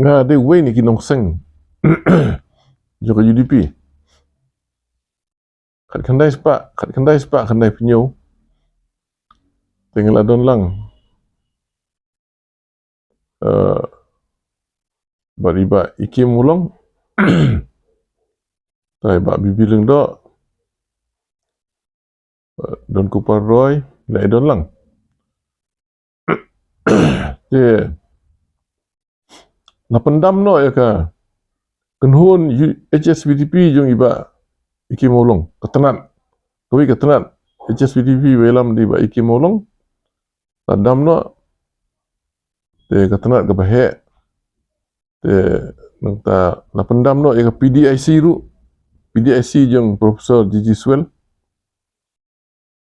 Nga de wei ni kinong seng. Joko UDP. Kat kandai sepak kandai penyu. Tinggal adon lang. Bariba ikim mulong. Tai bak bibileng dok. Don kupar roy. Lai don lang. Dia. Lapendam no ya ka. Kenhun HSBDP jong iba ikim mulong. Ketenat. Kau ketenat. HSBDP welam di ba ikim mulong. Tadam no. Dia ketenat ke bahek. Dia nangta lapendam no ya ka PDIC ru. PDIC jong Profesor Gigi Swell.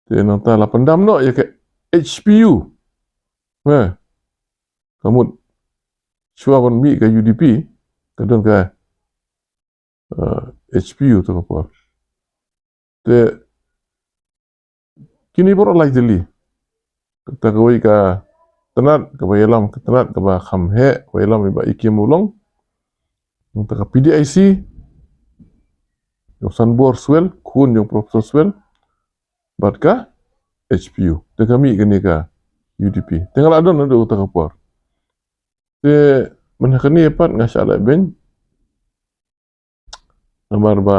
Dia nangta lapendam no ya ka HPU. Kamu Shua pun mi ke UDP, kadang ke HPU tu apa. Te kini pun oleh jeli. Kita kawai ke tenat, ke bayalam ke tenat, ke bah khamhe, bayalam iba ikim ulong. Kita ke PDIC, yang sanbor swell, kun yang Profesor Swell, bat ke HPU. Te kami kini ke UDP. Tinggal adon ada utak kapur. Te menakani apa ngasih alai ben nomor ba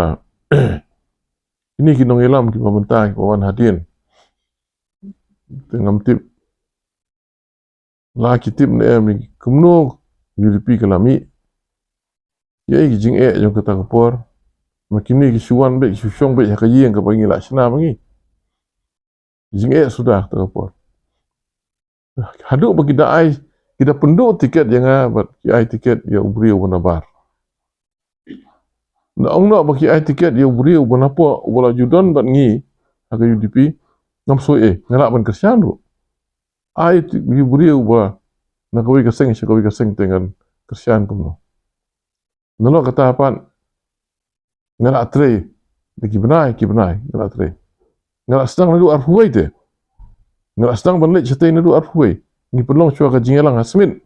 ini kinong ilam ki pemerintah kawan hadirin tengam tip la kitip ne kumno UDP kalami ye ki jing jong kata kapor makini ki suan be ki shong be ka ïing ka pangi la shna mangi jing sudah kata kapor hadu bagi daai kita penduk tiket yang buat ki tiket ya ubri ubana bar. Na ong no bagi tiket ya ubri ubana po ubala judon bat ngi aga UDP ngam so ngalak ban kersian ru. Ai ubri uba na kawi kaseng dengan kersian kumno. Nalo kata apa ngalak tre ki benai ngalak tre. Ngalak sedang nadu arhuai te. Ngalak sedang ban lek cetai nadu arhuai. Ni pelong cua ka jingelang hasmin.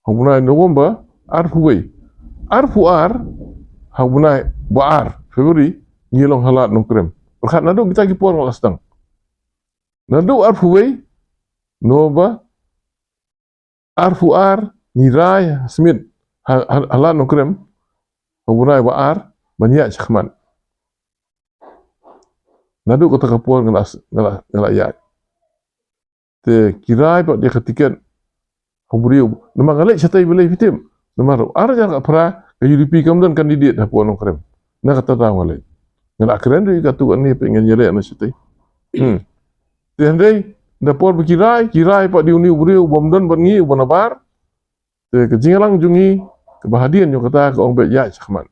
Hubunai November arhuai. Arfuar hubunai baar Februari ngilong halat nongkrem. Berkat nadu kita kipon ngalak sedang. Nadu arhuai Nova arfuar nirai hasmin halat nongkrem. Hubunai baar banyak cakman. Nadu kata kapon ngalak ya. Te kirai pak dia ketiket huburiu. Nama ngalek cetai belai fitim. Nama arja kat pra ke UDP kemudian kandidat hapuan nongkrem. Na kata tahu ngalek. Ngalak keren tu katu ni pengen nyelek na cetai. Te handai dapur berkirai pak diuni huburiu bomdon bengi ubanabar. Te kejingalang jungi kebahadian yang kata ke orang baik ya cakman.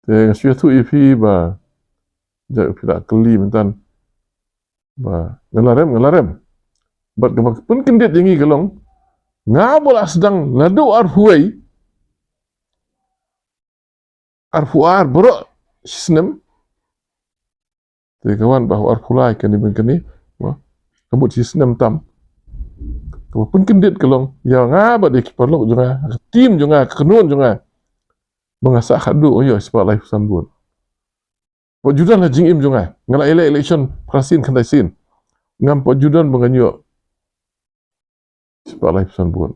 Te ngasuh tu ipi ba jauh tidak keli mentan. Ba ngelarem bat kemak pun kendet jengi kelong ngabola sedang nadu arhuai arfuar bro sinem te kawan bahawa arfulai kan dibengkeni kamu sinem tam kamu pun kendet kelong ya ngabat dik perlu juga tim juga kenun juga mengasak hadu oh ya sebab life sambun. Pojudan lah jingim juga ngalak election prasin kandai sin ngam pojudan menganyo sebab life sambun.